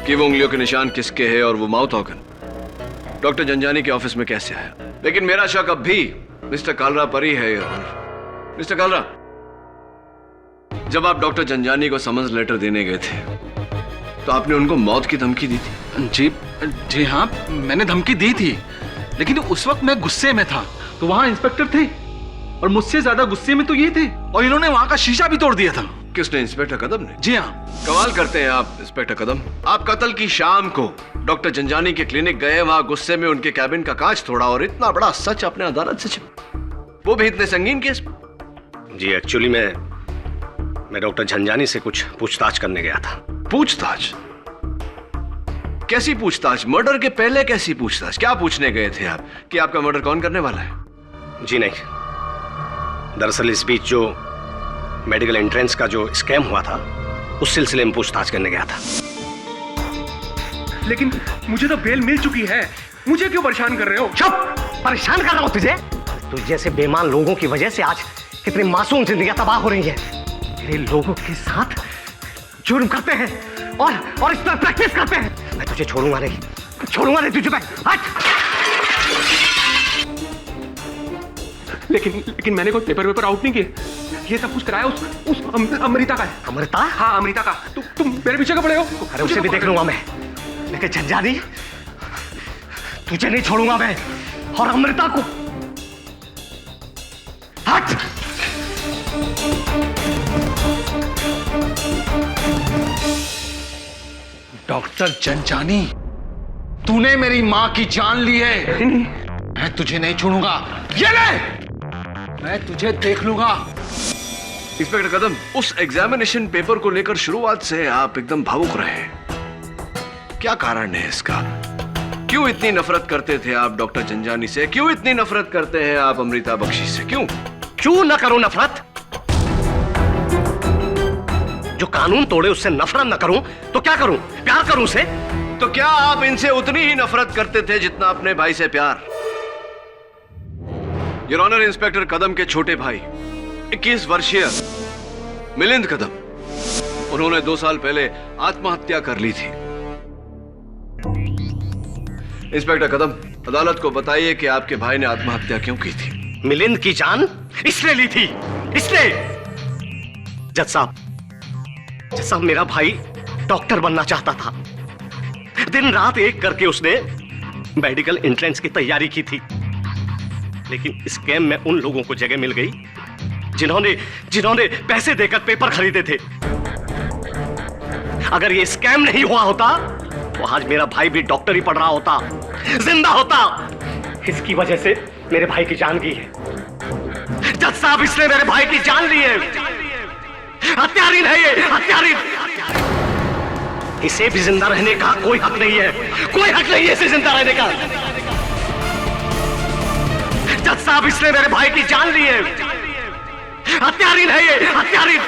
[SPEAKER 1] कि वो उंगलियों के निशान किसके हैं और वो माउथ ऑर्गन डॉक्टर जंजानी के ऑफिस में कैसे आया। लेकिन मेरा शक अब भी मिस्टर कालरा पर ही है योर ऑनर। मिस्टर कालरा, जब आप डॉक्टर जंजानी को समन्स लेटर देने गए थे तो आपने उनको मौत की धमकी दी थी?
[SPEAKER 13] जी हाँ, मैंने धमकी दी थी, लेकिन उस वक्त मैं गुस्से में था। तो वहां इंस्पेक्टर थे और मुझसे ज्यादा गुस्से में तो ये थे, और इन्होंने वहां का शीशा भी तोड़ दिया था।
[SPEAKER 1] किसने? इंस्पेक्टर कदम ने?
[SPEAKER 13] जी हाँ।
[SPEAKER 1] कमाल करते हैं आप इंस्पेक्टर कदम। आप कत्ल की शाम को डॉक्टर जंजानी के क्लिनिक गए, वहां गुस्से में उनके कैबिन का कांच तोड़ा, और इतना बड़ा सच अपने अदालत से छिपा, वो भी इतने संगीन केस।
[SPEAKER 6] जी एक्चुअली मैं डॉक्टर झंझानी से कुछ पूछताछ करने गया था।
[SPEAKER 1] पूछताछ? कैसी पूछताछ? मर्डर के पहले कैसी पूछताछ? क्या पूछने गए थे आप कि आपका मर्डर कौन करने वाला है?
[SPEAKER 6] जी नहीं, दरअसल इस बीच जो मेडिकल एंट्रेंस का जो स्कैम हुआ था, उस सिलसिले में पूछताछ करने गया था।
[SPEAKER 3] लेकिन मुझे तो बेल मिल चुकी है, मुझे क्यों परेशान कर रहे हो?
[SPEAKER 6] चुप! परेशान कर रहा हूं तुझे? तुझ जैसे बेईमान लोगों की वजह से आज कितनी मासूम जिंदगियां तबाह हो रही हैं। तेरे लोगों के साथ जुर्म करते हैं और इस पर प्रैक्टिस करते हैं। मैं तुझे छोड़ूंगा नहीं तुझे मैं। हट।
[SPEAKER 3] लेकिन मैंने कोई पेपर आउट नहीं किए। ये सब कुछ कराया उस अमृता का है।
[SPEAKER 6] अमृता?
[SPEAKER 3] हाँ, अमृता का। तुम मेरे पीछे का पड़े हो।
[SPEAKER 6] अरे उसे भी देख लूंगा मैं, लेकिन झंझानी तुझे नहीं छोड़ूंगा मैं, और अमृता को। हट।
[SPEAKER 13] डॉक्टर जनजानी, तूने मेरी मां की जान ली है। मैं तुझे नहीं छोड़ूंगा। ये ले, मैं तुझे देख लूंगा।
[SPEAKER 1] इंस्पेक्टर कदम, उस एग्जामिनेशन पेपर को लेकर शुरुआत से आप एकदम भावुक रहे। क्या कारण है इसका? क्यों इतनी नफरत करते थे आप डॉक्टर जनजानी से? क्यों इतनी नफरत करते हैं आप अमृता बख्शी से?
[SPEAKER 6] क्यों ना करूं नफरत? जो कानून तोड़े उससे नफरत न करूं तो क्या करूं? प्यार करूं उसे?
[SPEAKER 1] तो क्या आप इनसे उतनी ही नफरत करते थे जितना अपने भाई से प्यार? योर ऑनर, इंस्पेक्टर कदम के छोटे भाई 21 वर्षीय मिलिंद कदम, उन्होंने 2 साल पहले आत्महत्या कर ली थी। इंस्पेक्टर कदम, अदालत को बताइए कि आपके भाई ने आत्महत्या क्यों की थी?
[SPEAKER 6] मिलिंद की जान इसने ली थी, इसने। जज साहब, मेरा भाई डॉक्टर बनना चाहता था। दिन रात एक करके उसने मेडिकल एंट्रेंस की तैयारी की थी, लेकिन इस स्कैम में उन लोगों को जगह मिल गई जिन्होंने पैसे देकर पेपर खरीदे थे। अगर ये स्कैम नहीं हुआ होता तो आज मेरा भाई भी डॉक्टर ही पढ़ रहा होता, जिंदा होता। इसकी वजह से मेरे भाई की जान गई है। जज साहब, इसने मेरे भाई की जान ली है। हत्यारीन है ये, हत्यारीन। इसे भी जिंदा रहने का कोई हक नहीं है, कोई हक नहीं है इसे जिंदा रहने का। जज साहब, इसने मेरे भाई की जान ली है। हत्यारीन है ये, हत्यारीन।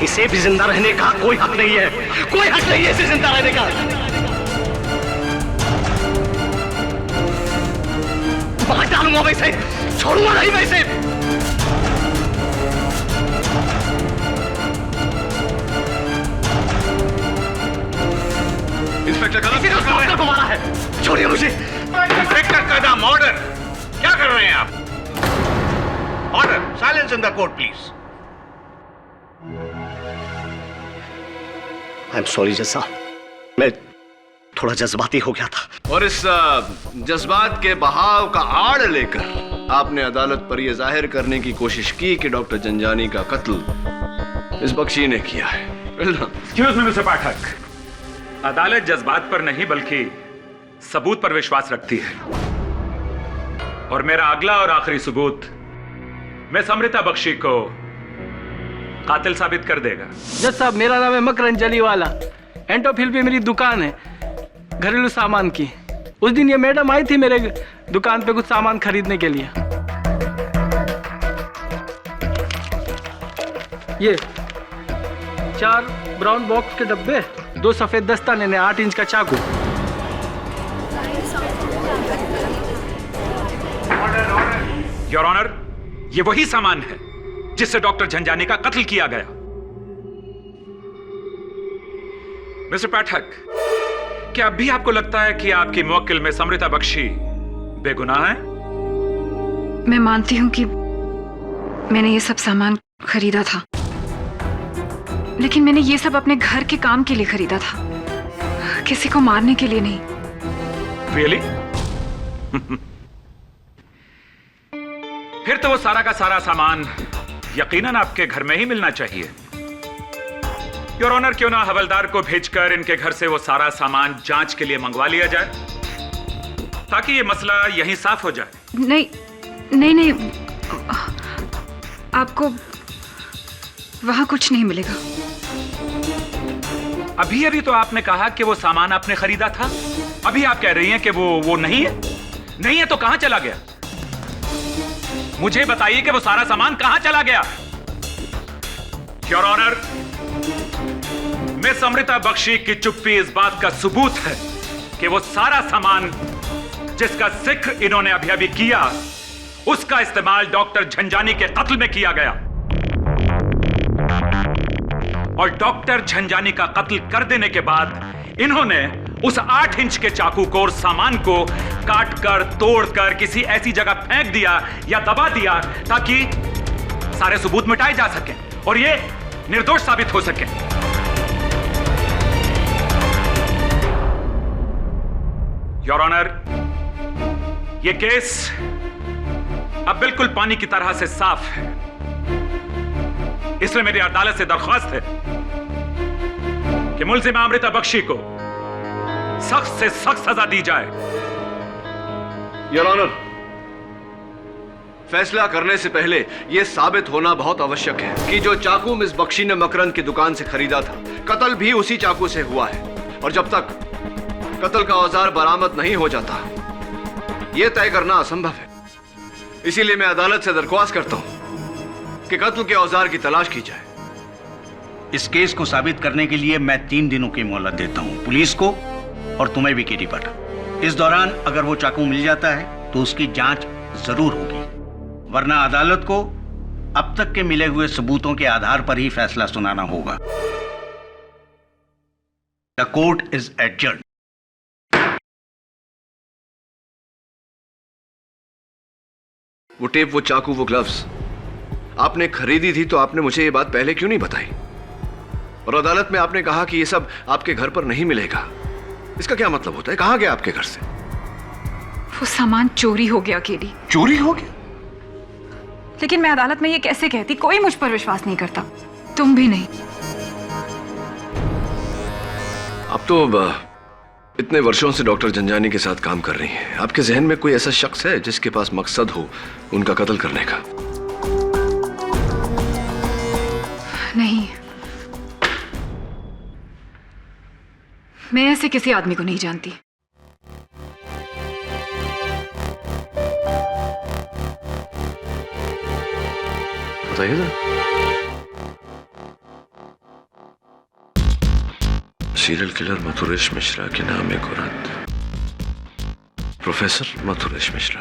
[SPEAKER 6] इसे भी जिंदा रहने का कोई हक नहीं है, कोई हक नहीं है इसे जिंदा रहने का। मार डालूंगा वैसे, छोड़ूंगा नहीं वैसे।
[SPEAKER 1] इंस्पेक्टर कदम
[SPEAKER 6] को मारा है, छोड़िए मुझे।
[SPEAKER 9] इंस्पेक्टर कदम, ऑर्डर। क्या कर रहे हैं आप? Order, silence in the court please.
[SPEAKER 6] I am sorry जज साहब, मैं थोड़ा जज्बाती हो गया था।
[SPEAKER 1] और इस जज्बात के बहाव का आड़ लेकर आपने अदालत पर यह जाहिर करने की कोशिश की कि डॉक्टर जनजानी का कत्ल इस बख्शी ने किया है।
[SPEAKER 10] एक्सक्यूज मी मिस्टर पाठक, अदालत जज्बात पर नहीं बल्कि सबूत पर विश्वास रखती है, और मेरा अगला और आखिरी सबूत मिस अमृता बख्शी को कातिल साबित कर देगा।
[SPEAKER 14] जज साहब, मेरा नाम है मकरन जलीवाला। एंटोफिल पे मेरी दुकान है घरेलू सामान की। उस दिन ये मैडम आई थी मेरे दुकान पे कुछ सामान खरीदने के लिए। ये 4 ब्राउन बॉक्स के डब्बे, 2 सफेद दस्ताने ने 8 इंच का चाकू।
[SPEAKER 10] योर ऑनर, ये वही सामान है जिससे डॉक्टर झंझानी का कत्ल किया गया। मिस्टर पाठक, क्या अब भी आपको लगता है कि आपकी मुवक्किल मिस अमृता बख्शी बेगुनाह है?
[SPEAKER 4] मैं मानती हूं कि मैंने ये सब सामान खरीदा था, लेकिन मैंने ये सब अपने घर के काम के लिए खरीदा था, किसी को मारने के लिए नहीं।
[SPEAKER 10] Really? फिर तो वो सारा का सारा सामान यकीनन आपके घर में ही मिलना चाहिए। योर ऑनर, क्यों ना हवलदार को भेजकर इनके घर से वो सारा सामान जांच के लिए मंगवा लिया जाए, ताकि ये मसला यहीं साफ हो जाए।
[SPEAKER 4] नहीं, आपको वहां कुछ नहीं मिलेगा।
[SPEAKER 10] अभी अभी तो आपने कहा कि वो सामान आपने खरीदा था, अभी आप कह रही हैं कि वो नहीं है। नहीं है तो कहां चला गया? मुझे बताइए कि वो सारा सामान कहां चला गया। Your honour, miss Amrita Bakshi की चुप्पी इस बात का सबूत है कि वो सारा सामान जिसका जिक्र इन्होंने अभी अभी किया, उसका इस्तेमाल डॉक्टर झंझानी के कत्ल में किया गया। और डॉक्टर झंझानी का कत्ल कर देने के बाद इन्होंने उस 8 इंच के चाकू को और सामान को काट कर तोड़ कर किसी ऐसी जगह फेंक दिया या दबा दिया ताकि सारे सबूत मिटाए जा सके और ये निर्दोष साबित हो सके। योर ऑनर, ये केस अब बिल्कुल पानी की तरह से साफ है, इसलिए मेरी अदालत से दरख्वास्त है कि मुलजिमा अमृता बख्शी को सख्त से सख्त सजा दी जाए।
[SPEAKER 1] योर ऑनर, फैसला करने से पहले यह साबित होना बहुत आवश्यक है कि जो चाकू मिस बख्शी ने मकरंद की दुकान से खरीदा था, कत्ल भी उसी चाकू से हुआ है। और जब तक कत्ल का औजार बरामद नहीं हो जाता, यह तय करना असंभव है। इसीलिए मैं अदालत से दरख्वास्त करता हूं कि कत्ल के औजार की तलाश की जाए।
[SPEAKER 11] इस केस को साबित करने के लिए मैं 3 दिनों की मोहलत देता हूं, पुलिस को और तुम्हें भी केडी पाठक। इस दौरान अगर वो चाकू मिल जाता है तो उसकी जांच जरूर होगी, वरना अदालत को अब तक के मिले हुए सबूतों के आधार पर ही फैसला सुनाना होगा। The court is adjourned.
[SPEAKER 1] वो टेप, वो चाकू, वो ग्लव्स आपने खरीदी थी तो आपने मुझे ये बात पहले क्यों नहीं बताई? और अदालत में आपने कहा कि ये सब आपके घर पर नहीं मिलेगा। इसका क्या मतलब होता है? कहां गया आपके घर से?
[SPEAKER 4] वो सामान चोरी हो गया केडी।
[SPEAKER 1] चोरी हो गया?
[SPEAKER 4] लेकिन मैं अदालत में ये कैसे कहती? कोई मुझ पर विश्वास नहीं करता, तुम भी नहीं।
[SPEAKER 1] आप तो इतने वर्षों से डॉक्टर झंझानी के साथ काम कर रही हैं। आपके जहन में कोई ऐसा शख्स है जिसके पास मकसद हो उनका कत्ल करने का?
[SPEAKER 4] नहीं, मैं ऐसे किसी आदमी को नहीं जानती।
[SPEAKER 1] बताइए ना। सीरियल किलर मथुरेश मिश्रा के नाम एक औरत, प्रोफेसर मथुरेश मिश्रा।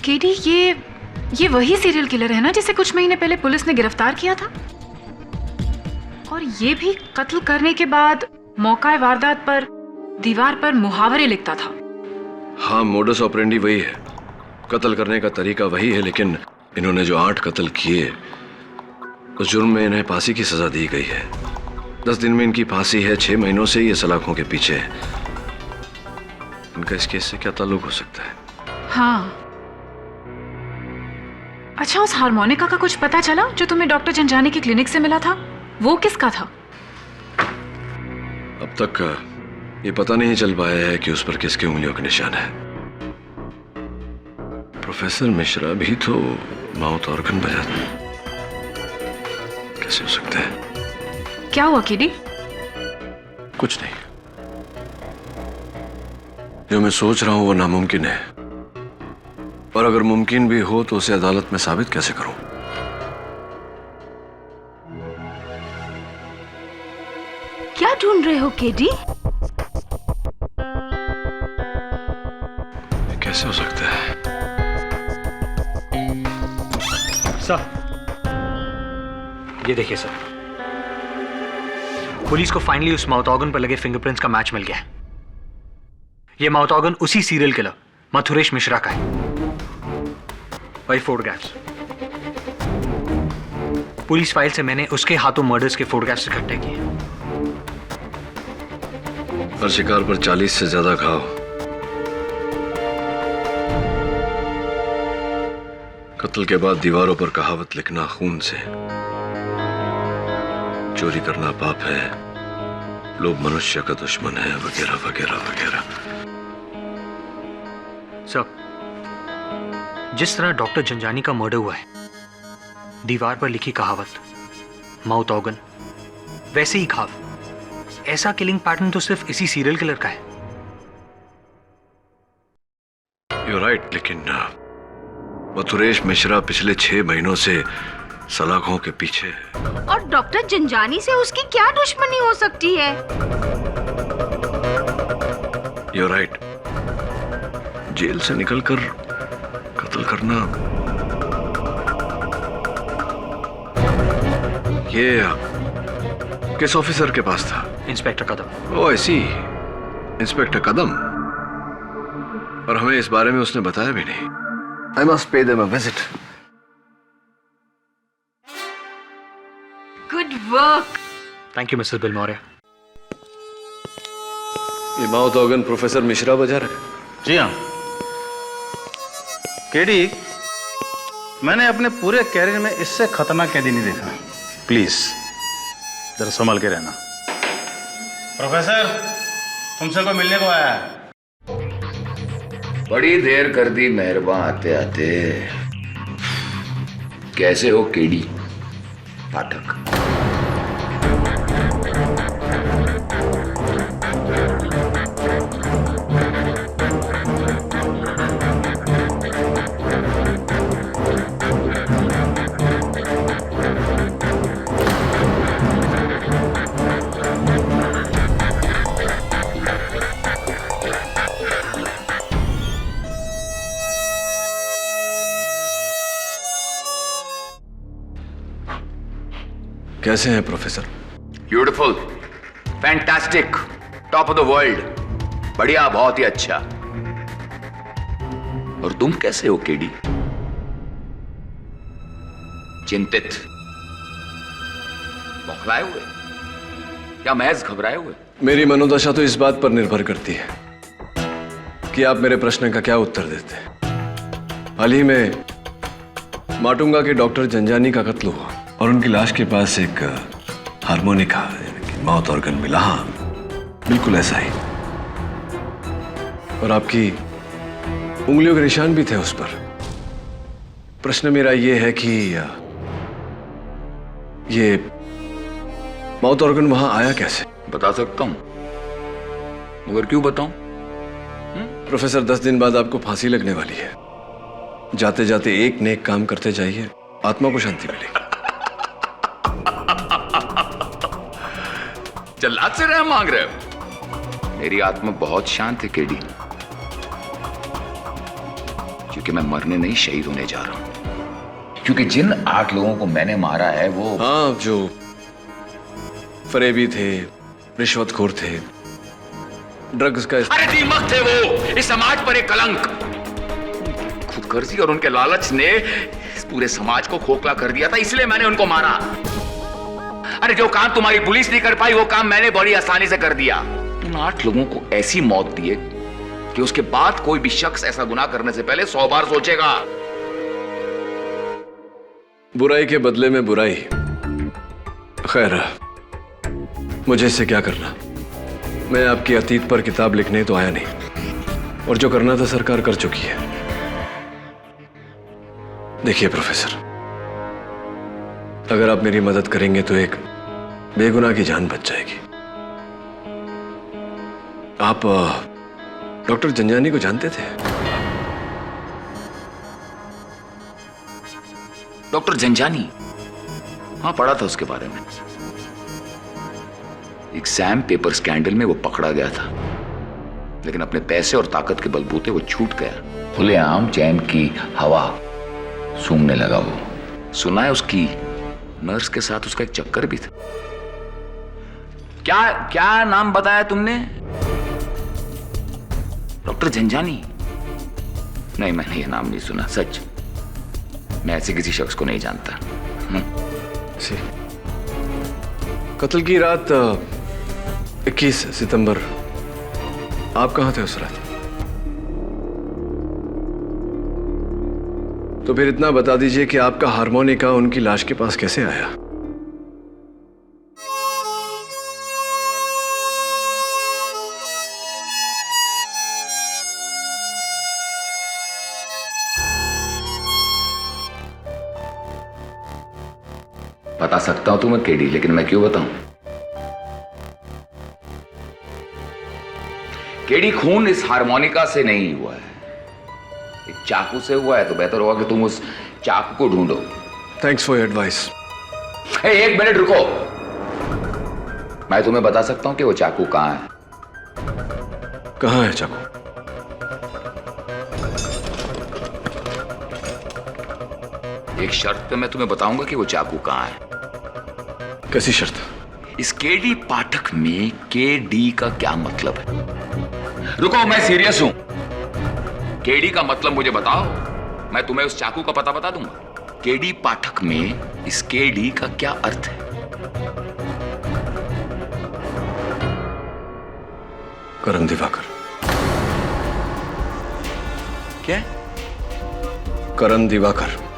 [SPEAKER 4] केडी, ये वही सीरियल किलर है ना जिसे कुछ महीने पहले पुलिस ने गिरफ्तार किया था? और ये भी कत्ल करने के बाद मौका वारदात पर दीवार पर मुहावरे लिखता था।
[SPEAKER 1] हाँ, मोडस ऑपरेंडी वही है, कत्ल करने का तरीका वही है, लेकिन इन्होंने जो 8 कत्ल किए उस जुर्म में इन्हें फांसी की सजा दी गई है। 10 दिन में इनकी फांसी है, 6 महीनों से ये सलाखों के पीछे है। इनका इस केस से क्या ताल्लुक हो सकता है?
[SPEAKER 4] हाँ, अच्छा, उस हार्मोनिका का कुछ पता चला जो तुम्हें डॉक्टर झंझानी की क्लिनिक से मिला था? वो किसका था?
[SPEAKER 1] अब तक ये पता नहीं चल पाया है कि उस पर किसके उंगलियों का निशान है। प्रोफेसर मिश्रा भी तो माउथ ऑर्गन बजाते, कैसे हो सकता है?
[SPEAKER 4] क्या हुआ केडी?
[SPEAKER 1] कुछ नहीं, जो मैं सोच रहा हूं वो नामुमकिन है, और अगर मुमकिन भी हो तो उसे अदालत में साबित कैसे करूं?
[SPEAKER 5] क्या ढूंढ रहे हो केडी?
[SPEAKER 1] कैसे हो सकता है?
[SPEAKER 7] सर, ये देखिए सर, पुलिस को फाइनली उस माउथ ऑर्गन पर लगे फिंगरप्रिंट्स का मैच मिल गया है। ये माउथ ऑर्गन उसी सीरियल किलर मथुरेश मिश्रा का है। वही फोटोग्राफ्स, पुलिस फाइल से मैंने उसके हाथों मर्डर्स के फोटोग्राफ्स इकट्ठे किए।
[SPEAKER 1] हर शिकार पर 40 से ज्यादा घाव, कत्ल के बाद दीवारों पर कहावत लिखना खून से, चोरी करना पाप है, लोभ मनुष्य का दुश्मन है, वगैरह वगैरह वगैरह।
[SPEAKER 7] सर, जिस तरह डॉक्टर झंझानी का मर्डर हुआ है, दीवार पर लिखी कहावत, माउथ ऑर्गन, वैसे ही घाव, ऐसा किलिंग पैटर्न तो सिर्फ इसी सीरियल किलर का है।
[SPEAKER 1] You're right, लेकिन मथुरेश मिश्रा पिछले 6 महीनों से सलाखों के पीछे है।
[SPEAKER 5] और डॉक्टर झंझानी से उसकी क्या दुश्मनी हो सकती है?
[SPEAKER 1] You're right, जेल से निकलकर कत्ल करना, ये किस ऑफिसर के पास था?
[SPEAKER 7] इंस्पेक्टर कदम।
[SPEAKER 1] ओ ऐसी, इंस्पेक्टर कदम। और हमें इस बारे में उसने बताया भी नहीं। I must pay them a visit.
[SPEAKER 4] Good work.
[SPEAKER 7] Thank you Mrs bill Maurya.
[SPEAKER 1] ये माउथ ऑर्गन प्रोफेसर मिश्रा बजा रहे?
[SPEAKER 11] जी हाँ। केडी, मैंने अपने पूरे कैरियर में इससे खतरनाक कैदी नहीं देखा। प्लीज जरा संभल के रहना। प्रोफेसर, तुमसे कोई मिलने को आया है।
[SPEAKER 15] बड़ी देर कर दी मेहरबान आते आते। कैसे हो केडी पाठक?
[SPEAKER 1] कैसे हैं professor?
[SPEAKER 15] Beautiful, fantastic, top of the world, बढ़िया, बहुत ही अच्छा। और तुम कैसे हो केडी? चिंतित, बौखलाए हुए या महज घबराए हुए?
[SPEAKER 1] मेरी मनोदशा तो इस बात पर निर्भर करती है कि आप मेरे प्रश्न का क्या उत्तर देते हैं। हाल ही में माटुंगा के डॉक्टर जंजानी का कत्ल हुआ और उनकी लाश के पास एक हारमोनिका यानी कि माउथ ऑर्गन मिला। हाँ, बिल्कुल ऐसा ही। और आपकी उंगलियों के निशान भी थे उस पर। प्रश्न मेरा यह है कि ये माउथ ऑर्गन वहां आया कैसे?
[SPEAKER 15] बता सकता हूं, मगर क्यों बताऊं?
[SPEAKER 1] प्रोफेसर, 10 दिन बाद आपको फांसी लगने वाली है। जाते जाते एक नेक काम करते जाइए, आत्मा को शांति मिलेगी।
[SPEAKER 15] जल्लाद से रहम मांग रहे हो? मेरी आत्मा बहुत शांत है केडी, क्योंकि मैं मरने नहीं, शहीद होने जा रहा हूं। क्योंकि जिन 8 लोगों को मैंने मारा है वो,
[SPEAKER 1] हाँ, जो फरेबी थे, रिश्वतखोर थे, ड्रग्स का
[SPEAKER 15] अरे दीमक थे वो, इस समाज पर एक कलंक। खुदगर्जी और उनके लालच ने इस पूरे समाज को खोखला कर दिया था, इसलिए मैंने उनको मारा। अरे जो काम तुम्हारी पुलिस नहीं कर पाई वो काम मैंने बड़ी आसानी से कर दिया। उन 8 लोगों को ऐसी मौत दी है कि उसके बाद कोई भी शख्स ऐसा गुनाह करने से पहले 100 बार सोचेगा।
[SPEAKER 1] बुराई के बदले में बुराई। खैर, मुझे इससे क्या करना? मैं आपके अतीत पर किताब लिखने तो आया नहीं, और जो करना था सरकार कर चुकी है। देखिए प्रोफेसर, अगर आप मेरी मदद करेंगे तो एक बेगुनाह की जान बच जाएगी। आप डॉक्टर जंजानी को जानते थे?
[SPEAKER 15] डॉक्टर जंजानी? हाँ, पढ़ा था उसके बारे में। एग्जाम पेपर स्कैंडल में वो पकड़ा गया था, लेकिन अपने पैसे और ताकत के बलबूते वो छूट गया। खुलेआम चैन की हवा सूंघने लगा वो। सुना है उसकी नर्स के साथ उसका एक चक्कर भी था। क्या क्या नाम बताया तुमने? डॉक्टर जंजानी? नहीं, मैंने ये नाम नहीं सुना, सच। मैं ऐसे किसी शख्स को नहीं जानता।
[SPEAKER 1] कत्ल की रात 21 सितंबर आप कहां थे उस रात? तो फिर इतना बता दीजिए कि आपका हारमोनिका उनकी लाश के पास कैसे आया?
[SPEAKER 15] बता सकता हूं तुम्हें केडी, लेकिन मैं क्यों बताऊं? केडी, खून इस हारमोनिका से नहीं हुआ है, एक चाकू से हुआ है। तो बेहतर होगा कि तुम उस चाकू को ढूंढो।
[SPEAKER 1] Thanks for your advice.
[SPEAKER 15] एक मिनट रुको, मैं तुम्हें बता सकता हूं कि वो चाकू कहां है।
[SPEAKER 1] कहां है चाकू?
[SPEAKER 15] एक शर्त पे मैं तुम्हें बताऊंगा कि वो चाकू कहां है।
[SPEAKER 1] कैसी शर्त?
[SPEAKER 15] इस केडी पाठक में केडी का क्या मतलब है? रुको, मैं सीरियस हूं। केडी का मतलब मुझे बताओ, मैं तुम्हें उस चाकू का पता बता दूंगा। केडी पाठक में इस केडी का क्या अर्थ है?
[SPEAKER 1] करण दिवाकर।
[SPEAKER 15] क्या?
[SPEAKER 1] करण दिवाकर।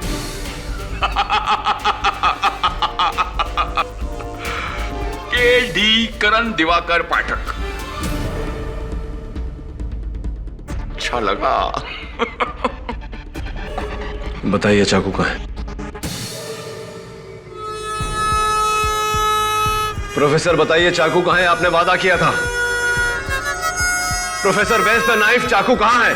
[SPEAKER 15] केडी करण दिवाकर पाठक। अच्छा लगा।
[SPEAKER 1] बताइए चाकू कहाँ है? प्रोफेसर बताइए चाकू कहाँ है? आपने वादा किया था। प्रोफेसर बेंच पे नाइफ, चाकू कहाँ है?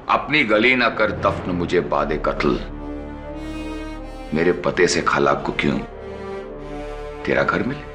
[SPEAKER 15] अपनी गली ना कर दफन मुझे बादे कत्ल। मेरे पते से खाला को क्यों तेरा घर मिले?